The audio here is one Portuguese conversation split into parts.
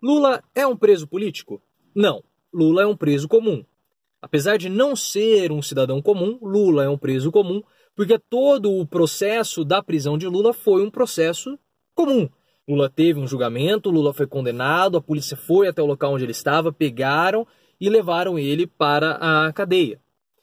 Lula é um preso político? Não, Lula é um preso comum. Apesar de não ser um cidadão comum, Lula é um preso comum, porque todo o processo da prisão de Lula foi um processo comum. Lula teve um julgamento, Lula foi condenado, a polícia foi até o local onde ele estava, pegaram e levaram ele para a cadeia.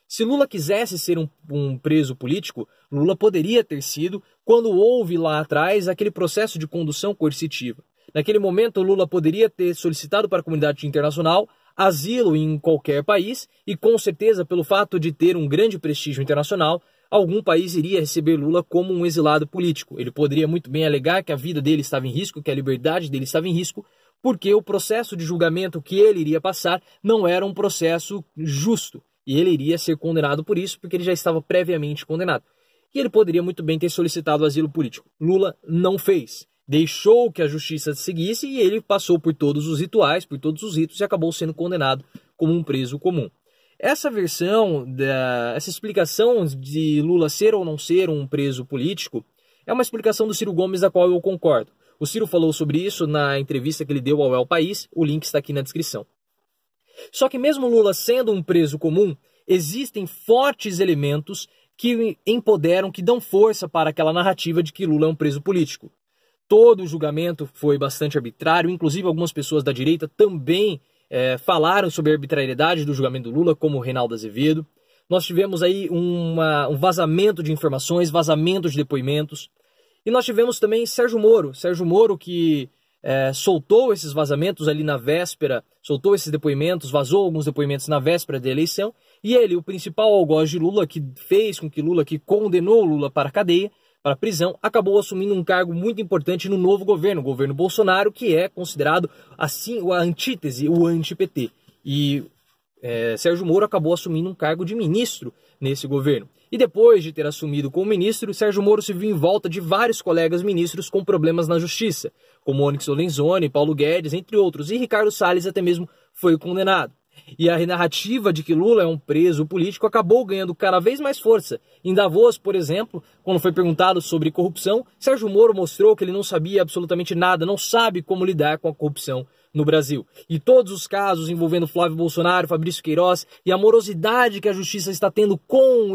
Se Lula quisesse ser um preso político, Lula poderia ter sido quando houve lá atrás aquele processo de condução coercitiva. Naquele momento, Lula poderia ter solicitado para a comunidade internacional asilo em qualquer país e, com certeza, pelo fato de ter um grande prestígio internacional, algum país iria receber Lula como um exilado político. Ele poderia muito bem alegar que a vida dele estava em risco, que a liberdade dele estava em risco, porque o processo de julgamento que ele iria passar não era um processo justo. E ele iria ser condenado por isso, porque ele já estava previamente condenado. E ele poderia muito bem ter solicitado asilo político. Lula não fez. Deixou que a justiça seguisse e ele passou por todos os rituais, por todos os ritos e acabou sendo condenado como um preso comum. Essa versão, essa explicação de Lula ser ou não ser um preso político é uma explicação do Ciro Gomes da qual eu concordo. O Ciro falou sobre isso na entrevista que ele deu ao El País, o link está aqui na descrição. Só que mesmo Lula sendo um preso comum, existem fortes elementos que empoderam, que dão força para aquela narrativa de que Lula é um preso político. Todo o julgamento foi bastante arbitrário, inclusive algumas pessoas da direita também falaram sobre a arbitrariedade do julgamento do Lula, como o Reinaldo Azevedo. Nós tivemos aí um vazamento de informações, vazamento de depoimentos. E nós tivemos também Sérgio Moro que soltou esses vazamentos ali na véspera, soltou esses depoimentos, vazou alguns depoimentos na véspera da eleição. E ele, o principal algoz de Lula, que fez com que Lula, que condenou Lula para a cadeia, para a prisão, acabou assumindo um cargo muito importante no novo governo, o governo Bolsonaro, que é considerado assim a antítese, o anti-PT. E Sérgio Moro acabou assumindo um cargo de ministro nesse governo. E depois de ter assumido como ministro, Sérgio Moro se viu em volta de vários colegas ministros com problemas na justiça, como Onyx Lorenzoni, Paulo Guedes, entre outros, e Ricardo Salles até mesmo foi condenado. E a narrativa de que Lula é um preso político acabou ganhando cada vez mais força. Em Davos, por exemplo, quando foi perguntado sobre corrupção, Sérgio Moro mostrou que ele não sabia absolutamente nada, não sabe como lidar com a corrupção no Brasil. E todos os casos envolvendo Flávio Bolsonaro, Fabrício Queiroz e a morosidade que a justiça está tendo com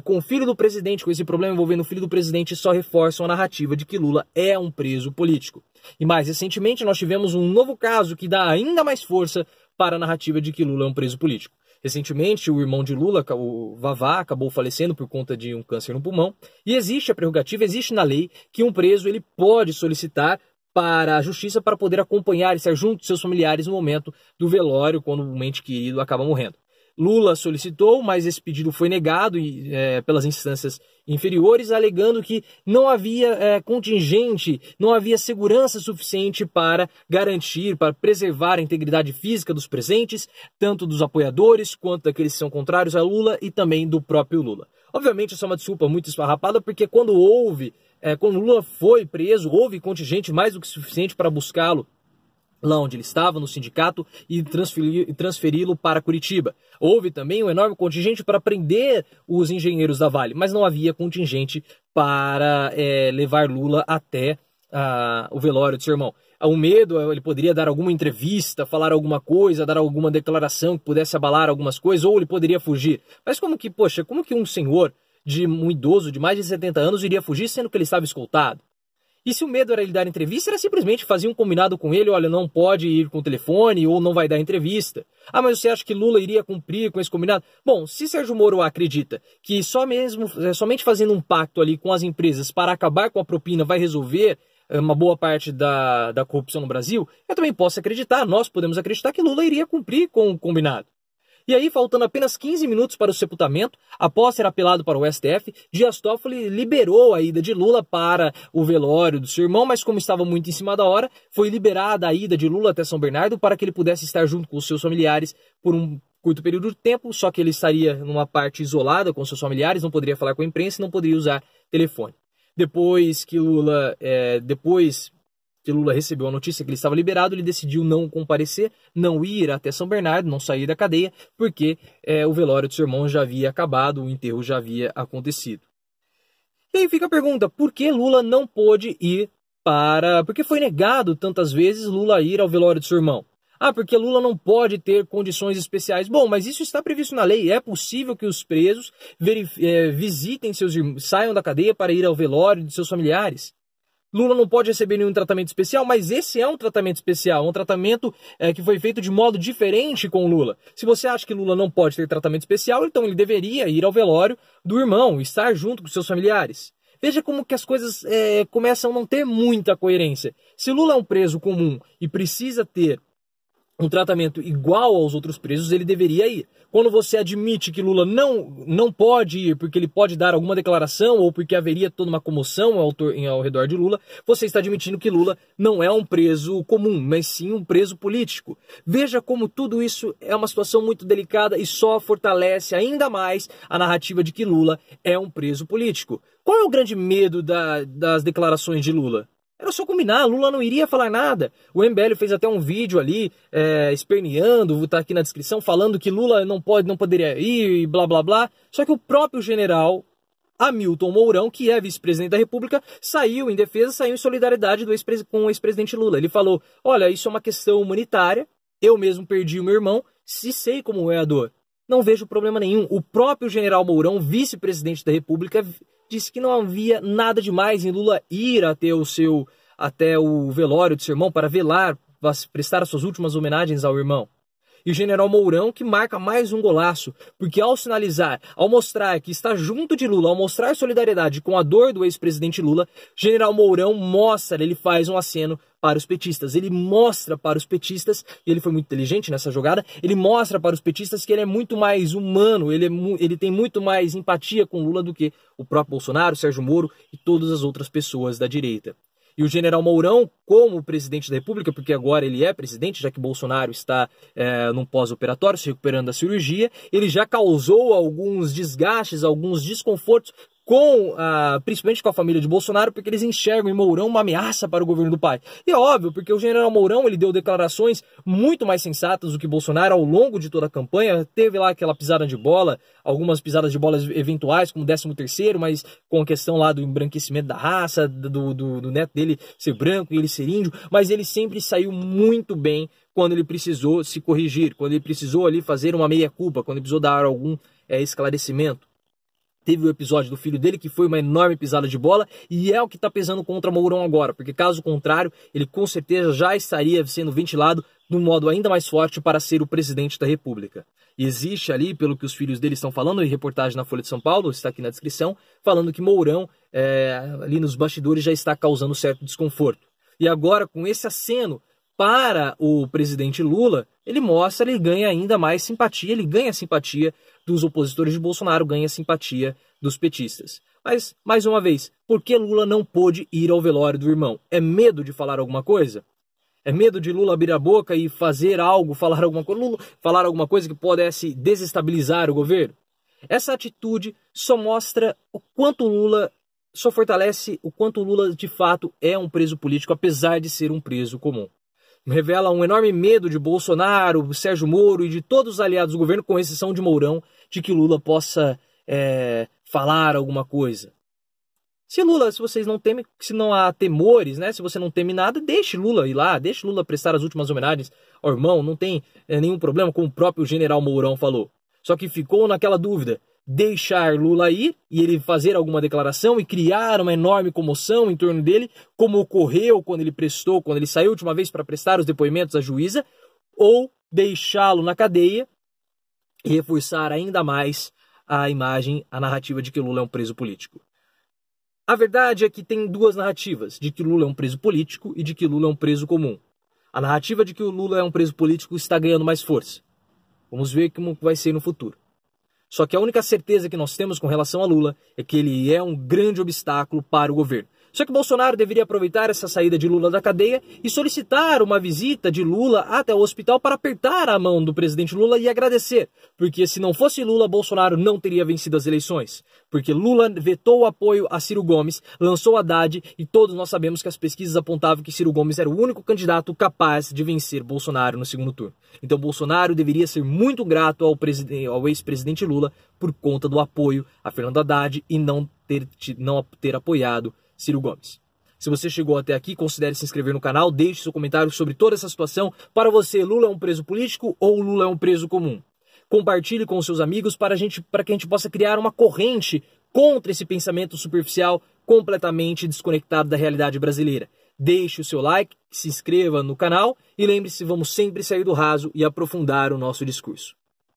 com o filho do presidente, com esse problema envolvendo o filho do presidente, só reforçam a narrativa de que Lula é um preso político. E mais recentemente nós tivemos um novo caso que dá ainda mais força para a narrativa de que Lula é um preso político. Recentemente, o irmão de Lula, o Vavá, acabou falecendo por conta de um câncer no pulmão. E existe a prerrogativa, existe na lei, que um preso ele pode solicitar para a justiça para poder acompanhar e estar junto de seus familiares no momento do velório, quando um ente querido acaba morrendo. Lula solicitou, mas esse pedido foi negado pelas instâncias inferiores, alegando que não havia contingente, não havia segurança suficiente para garantir, para preservar a integridade física dos presentes, tanto dos apoiadores quanto daqueles que são contrários a Lula e também do próprio Lula. Obviamente, essa é uma desculpa muito esfarrapada, porque quando Lula foi preso, houve contingente mais do que suficiente para buscá-lo lá onde ele estava, no sindicato, e transferi-lo para Curitiba. Houve também um enorme contingente para prender os engenheiros da Vale, mas não havia contingente para levar Lula até o velório de seu irmão. O medo, ele poderia dar alguma entrevista, falar alguma coisa, dar alguma declaração que pudesse abalar algumas coisas, ou ele poderia fugir. Mas como que um senhor, um idoso de mais de 70 anos, iria fugir sendo que ele estava escoltado? E se o medo era ele dar entrevista, era simplesmente fazer um combinado com ele, olha, não pode ir com o telefone ou não vai dar entrevista. Ah, mas você acha que Lula iria cumprir com esse combinado? Bom, se Sérgio Moro acredita que somente fazendo um pacto ali com as empresas para acabar com a propina vai resolver uma boa parte da corrupção no Brasil, eu também posso acreditar, nós podemos acreditar que Lula iria cumprir com o combinado. E aí, faltando apenas 15 minutos para o sepultamento, após ser apelado para o STF, Dias Toffoli liberou a ida de Lula para o velório do seu irmão, mas como estava muito em cima da hora, foi liberada a ida de Lula até São Bernardo para que ele pudesse estar junto com os seus familiares por um curto período de tempo, só que ele estaria numa parte isolada com seus familiares, não poderia falar com a imprensa e não poderia usar telefone. Depois que Lula recebeu a notícia que ele estava liberado, ele decidiu não comparecer, não ir até São Bernardo, não sair da cadeia, porque o velório do seu irmão já havia acabado, o enterro já havia acontecido. E aí fica a pergunta, por que Lula não pôde ir porque foi negado tantas vezes Lula ir ao velório de seu irmão. Ah, porque Lula não pode ter condições especiais. Bom, mas isso está previsto na lei. É possível que os presos visitem seus irmãos, saiam da cadeia para ir ao velório de seus familiares. Lula não pode receber nenhum tratamento especial, mas esse é um tratamento especial, um tratamento que foi feito de modo diferente com Lula. Se você acha que Lula não pode ter tratamento especial, então ele deveria ir ao velório do irmão, estar junto com seus familiares. Veja como que as coisas começam a não ter muita coerência. Se Lula é um preso comum e precisa ter um tratamento igual aos outros presos, ele deveria ir. Quando você admite que Lula não pode ir porque ele pode dar alguma declaração ou porque haveria toda uma comoção ao redor de Lula, você está admitindo que Lula não é um preso comum, mas sim um preso político. Veja como tudo isso é uma situação muito delicada e só fortalece ainda mais a narrativa de que Lula é um preso político. Qual é o grande medo das declarações de Lula? Era só combinar, Lula não iria falar nada. O MBL fez até um vídeo ali, esperneando, tá aqui na descrição, falando que Lula não poderia ir e blá blá blá. Só que o próprio general Hamilton Mourão, que é vice-presidente da República, saiu em defesa, saiu em solidariedade com o ex-presidente Lula. Ele falou, olha, isso é uma questão humanitária, eu mesmo perdi o meu irmão, se sei como é a dor. Não vejo problema nenhum. O próprio general Mourão, vice-presidente da República, disse que não havia nada demais em Lula ir até o velório de seu irmão para velar, prestar as suas últimas homenagens ao irmão. E o general Mourão que marca mais um golaço, porque ao sinalizar, ao mostrar que está junto de Lula, ao mostrar solidariedade com a dor do ex-presidente Lula, general Mourão ele faz um aceno para os petistas. Ele mostra para os petistas, e ele foi muito inteligente nessa jogada, ele mostra para os petistas que ele é muito mais humano, ele tem muito mais empatia com Lula do que o próprio Bolsonaro, Sérgio Moro e todas as outras pessoas da direita. E o general Mourão, como presidente da República, porque agora ele é presidente, já que Bolsonaro está num pós-operatório, se recuperando da cirurgia, ele já causou alguns desgastes, alguns desconfortos, principalmente com a família de Bolsonaro, porque eles enxergam em Mourão uma ameaça para o governo do pai. E é óbvio, porque o general Mourão ele deu declarações muito mais sensatas do que Bolsonaro ao longo de toda a campanha. Teve lá aquela pisada de bola, algumas pisadas de bola eventuais, como 13º, mas com a questão lá do embranquecimento da raça, do neto dele ser branco e ele ser índio, mas ele sempre saiu muito bem quando ele precisou se corrigir, quando ele precisou ali fazer uma meia-culpa, quando ele precisou dar algum esclarecimento. Teve o episódio do filho dele, que foi uma enorme pisada de bola, e é o que está pesando contra Mourão agora, porque caso contrário, ele com certeza já estaria sendo ventilado de um modo ainda mais forte para ser o presidente da República. E existe ali, pelo que os filhos dele estão falando, em reportagem na Folha de São Paulo, está aqui na descrição, falando que Mourão, ali nos bastidores, já está causando certo desconforto. E agora, com esse aceno para o presidente Lula, ele ganha ainda mais simpatia, ele ganha a simpatia dos opositores de Bolsonaro, ganha a simpatia dos petistas. Mas, mais uma vez, por que Lula não pôde ir ao velório do irmão? É medo de falar alguma coisa? É medo de Lula abrir a boca e fazer algo, falar alguma coisa que pudesse desestabilizar o governo? Essa atitude só mostra só fortalece o quanto Lula de fato é um preso político, apesar de ser um preso comum. Revela um enorme medo de Bolsonaro, Sérgio Moro e de todos os aliados do governo, com exceção de Mourão, de que Lula possa falar alguma coisa. Se vocês não temem, se não há temores, né? Se você não teme nada, deixe Lula ir lá, deixe Lula prestar as últimas homenagens ao irmão, não tem nenhum problema, como o próprio general Mourão falou. Só que ficou naquela dúvida, deixar Lula ir e ele fazer alguma declaração e criar uma enorme comoção em torno dele, como ocorreu quando ele saiu a última vez para prestar os depoimentos à juíza, ou deixá-lo na cadeia e reforçar ainda mais a narrativa de que Lula é um preso político. A verdade é que tem duas narrativas, de que Lula é um preso político e de que Lula é um preso comum. A narrativa de que o Lula é um preso político está ganhando mais força. Vamos ver como vai ser no futuro. Só que a única certeza que nós temos com relação a Lula é que ele é um grande obstáculo para o governo. Só que Bolsonaro deveria aproveitar essa saída de Lula da cadeia e solicitar uma visita de Lula até o hospital para apertar a mão do presidente Lula e agradecer. Porque se não fosse Lula, Bolsonaro não teria vencido as eleições. Porque Lula vetou o apoio a Ciro Gomes, lançou Haddad e todos nós sabemos que as pesquisas apontavam que Ciro Gomes era o único candidato capaz de vencer Bolsonaro no segundo turno. Então Bolsonaro deveria ser muito grato ao ex-presidente Lula por conta do apoio a Fernando Haddad e não ter apoiado Ciro Gomes. Se você chegou até aqui, considere se inscrever no canal, deixe seu comentário sobre toda essa situação. Para você, Lula é um preso político ou Lula é um preso comum? Compartilhe com os seus amigos para que a gente possa criar uma corrente contra esse pensamento superficial completamente desconectado da realidade brasileira. Deixe o seu like, se inscreva no canal e lembre-se, vamos sempre sair do raso e aprofundar o nosso discurso.